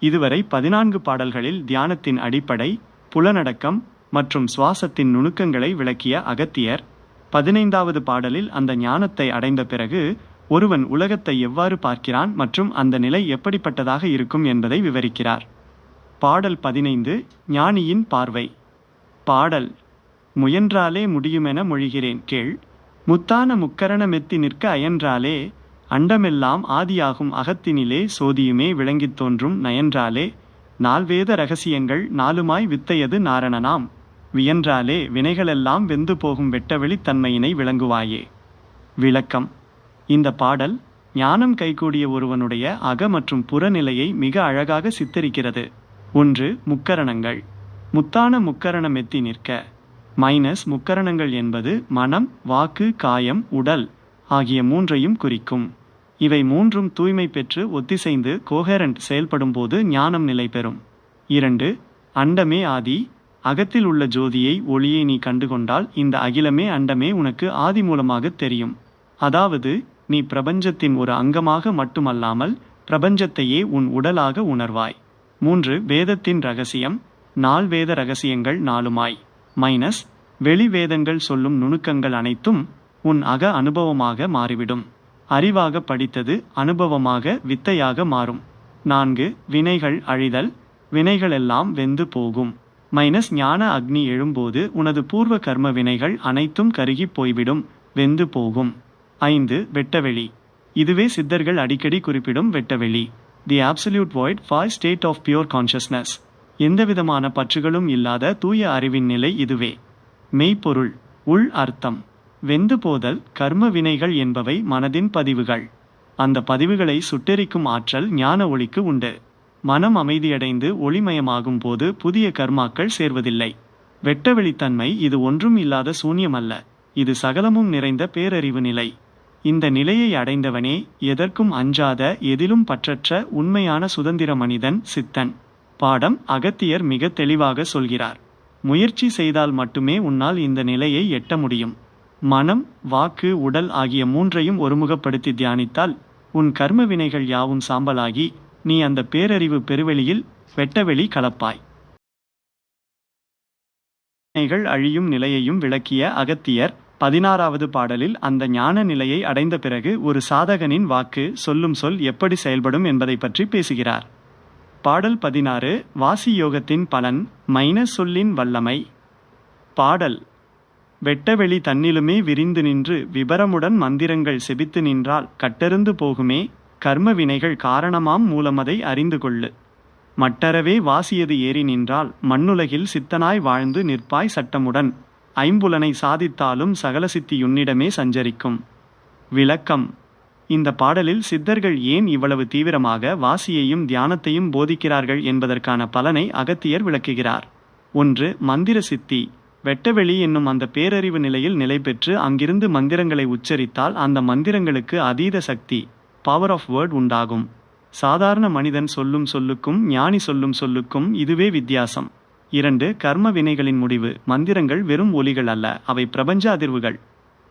இதுவரை 14 பாடல்களில் தியானத்தின் அடிப்படை, புலனடக்கம் மற்றும் சுவாசத்தின் நுணுக்கங்களை விளக்கிய அகத்தியர், 15வது பாடலில் அந்த ஞானத்தை அடைந்த பிறகு ஒருவன் உலகத்தை எவ்வாறு பார்க்கிறான் மற்றும் அந்த நிலை எப்படிப்பட்டதாக இருக்கும் என்பதை விவரிக்கிறார். பாடல் 15 ஞானியின் பார்வை. பாடல்: முயன்றாலே முடியுமென மொழிகிறேன் கேள், முத்தான முக்கரணமெத்தி நிற்க அயன்றாலே, அண்டமெல்லாம் ஆதியாகும் அகத்தினிலே சோதியுமே விளங்கித் தோன்றும் நயன்றாலே, நால்வேத இரகசியங்கள் நாலுமாய் வித்தையது நாரணனாம், வியன்றாலே வினைகளெல்லாம் வெந்து போகும் வெட்டவெளித் தன்மையினை விளங்குவாயே. விளக்கம்: இந்த பாடல் ஞானம் கைகூடிய ஒருவனுடைய அக மற்றும் புறநிலையை மிக அழகாக சித்தரிக்கிறது. 1. முக்கரணங்கள். முத்தான முக்கரணமெத்தி நிற்க. முக்கரணங்கள் என்பது மனம், வாக்கு, காயம், உடல் ஆகிய மூன்றையும் குறிக்கும். இவை மூன்றும் தூய்மை பெற்று ஒத்திசைந்து கோஹெரண்ட் செயல்படும் போது ஞானம் நிலை பெறும். 2. அண்டமே ஆதி. அகத்தில் உள்ள ஜோதியை, ஒளியை நீ கண்டுகொண்டால் இந்த அகிலமே அண்டமே உனக்கு ஆதி மூலமாக தெரியும். அதாவது நீ பிரபஞ்சத்தின் ஒரு அங்கமாக மட்டுமல்லாமல் பிரபஞ்சத்தையே உன் உடலாக உணர்வாய். 3. வேதத்தின் ரகசியம். 4 வேத ரகசியங்கள் நாலுமாய் வெளி வேதங்கள் சொல்லும் நுணுக்கங்கள் அனைத்தும் உன் அக அனுபவமாக மாறிவிடும். அறிவாக படித்தது அனுபவமாக வித்தையாக மாறும். 4. வினைகள் அழிதல். வினைகளெல்லாம் வெந்து போகும். ஞான அக்னி எழும்போது உனது பூர்வ கர்ம வினைகள் அனைத்தும் கருகி போய்விடும், வெந்து போகும். 5. வெட்டவெளி. இதுவே சித்தர்கள் அடிக்கடி குறிப்பிடும் வெட்டவெளி. The absolute void for state of pure consciousness. எந்தவிதமான பற்றுகளும் இல்லாத தூய அறிவின் நிலை இதுவே. மெய்ப்பொருள். உள் அர்த்தம். வெந்து போதல், கர்ம வினைகள் என்பவை மனதின் பதிவுகள். அந்த பதிவுகளை சுட்டெரிக்கும் ஆற்றல் ஞான ஒளிக்கு உண்டு. மனம் அமைதியடைந்து ஒளிமயமாகும் போது புதிய கர்மாக்கள் சேர்வதில்லை. வெட்டவெளித்தன்மை இது ஒன்றும் இல்லாத சூன்யமல்ல, இது சகலமும் நிறைந்த பேரறிவு நிலை. இந்த நிலையை அடைந்தவனே எதற்கும் அஞ்சாத, எதிலும் பற்றற்ற உண்மையான சுதந்திர மனிதன், சித்தன். பாடம்: அகத்தியர் மிக தெளிவாக சொல்கிறார், முயற்சி செய்தால் மட்டுமே உன்னால் இந்த நிலையை எட்ட முடியும். மனம், வாக்கு, உடல் ஆகிய மூன்றையும் ஒருமுகப்படுத்தி தியானித்தால் உன் கர்ம வினைகள் யாவும் சாம்பலாகி நீ அந்த பேரறிவு பெருவெளியில் வெட்டவெளி கலப்பாய். வினைகள் அழியும் நிலையையும் விளக்கிய அகத்தியர் 16வது பாடலில் அந்த ஞான நிலையை அடைந்த பிறகு ஒரு சாதகனின் வாக்கு, சொல்லும் சொல் எப்படி செயல்படும் என்பதை பற்றி பேசுகிறார். பாடல் 16 வாசி யோகத்தின் பலன், சொல்லின் வல்லமை. பாடல்: வெட்டவெளி தன்னிலுமே விரிந்து நின்று விபரமுடன் மந்திரங்கள் செபித்து நின்றால் கட்டெருந்து போகுமே, கர்ம வினைகள் காரணமாம் மூலமதை அறிந்து கொள்ளு. மட்டரவே வாசியது ஏறி நின்றால் மண்ணுலகில் சித்தனாய் வாழ்ந்து நிற்பாய் சட்டமுடன், ஐம்புலனை சாதித்தாலும் சகல சித்தி உன்னிடமே சஞ்சரிக்கும். விளக்கம்: இந்த பாடலில் சித்தர்கள் ஏன் இவ்வளவு தீவிரமாக வாசியையும் தியானத்தையும் போதிக்கிறார்கள் என்பதற்கான பலனை அகத்தியர் விளக்குகிறார். 1. மந்திர சித்தி. வெட்டவெளி என்னும் அந்த பேரறிவு நிலையில் நிலை பெற்று அங்கிருந்து மந்திரங்களை உச்சரித்தால் அந்த மந்திரங்களுக்கு அதீத சக்தி, பவர் ஆஃப் வேர்ட் உண்டாகும். சாதாரண மனிதன் சொல்லும் சொல்லுக்கும் ஞானி சொல்லும் சொல்லுக்கும் இதுவே வித்தியாசம். 2. கர்ம வினைகளின் முடிவு. மந்திரங்கள் வெறும் ஒலிகள் அல்ல, அவை பிரபஞ்ச அதிர்வுகள்.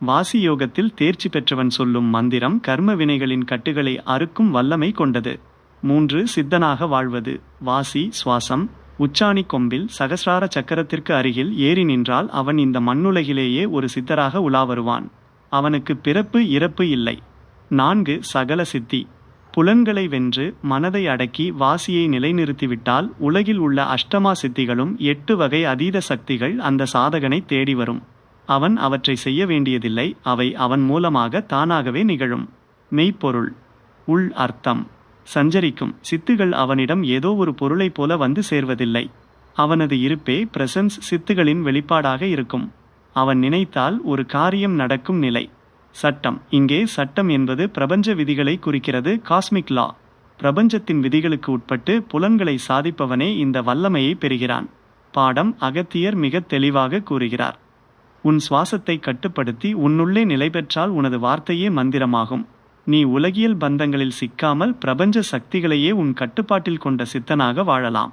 வாசி யோகத்தில் தேர்ச்சி பெற்றவன் சொல்லும் மந்திரம் கர்ம வினைகளின் கட்டுகளை அறுக்கும் வல்லமை கொண்டது. 3. சித்தனாக வாழ்வது. வாசி சுவாசம் உச்சாணி கொம்பில் சகசிரார சக்கரத்திற்கு அருகில் ஏறி நின்றால் அவன் இந்த மண்ணுலகிலேயே ஒரு சித்தராக உலா வருவான். அவனுக்கு பிறப்பு இறப்பு இல்லை. 4. சகல சித்தி. புலன்களை வென்று மனதை அடக்கி வாசியை நிலைநிறுத்திவிட்டால் உலகில் உள்ள அஷ்டமா சித்திகளும் 8 வகை அதீத சக்திகள் அந்த சாதகனை தேடி வரும். அவன் அவற்றை செய்ய வேண்டியதில்லை, அவை அவன் மூலமாக தானாகவே நிகழும். மெய்ப்பொருள். உள் அர்த்தம். சஞ்சரிக்கும் சித்துகள் அவனிடம் ஏதோ ஒரு பொருளை போல வந்து சேர்வதில்லை. அவனது இருப்பே பிரசன்ஸ் சித்துகளின் வெளிப்பாடாக இருக்கும். அவன் நினைத்தால் ஒரு காரியம் நடக்கும் நிலை. சட்டம். இங்கே சட்டம் என்பது பிரபஞ்ச விதிகளை குறிக்கிறது, காஸ்மிக் லா. பிரபஞ்சத்தின் விதிகளுக்கு உட்பட்டு புலன்களை சாதிப்பவனே இந்த வல்லமையை பெறுகிறான். பாடம்: அகத்தியர் மிக தெளிவாக கூறுகிறார், உன் சுவாசத்தை கட்டுப்படுத்தி உன்னுள்ளே நிலை பெற்றால் உனது வார்த்தையே மந்திரமாகும். நீ உலகியல் பந்தங்களில் சிக்காமல் பிரபஞ்ச சக்திகளையே உன் கட்டுப்பாட்டில் கொண்ட சித்தனாக வாழலாம்.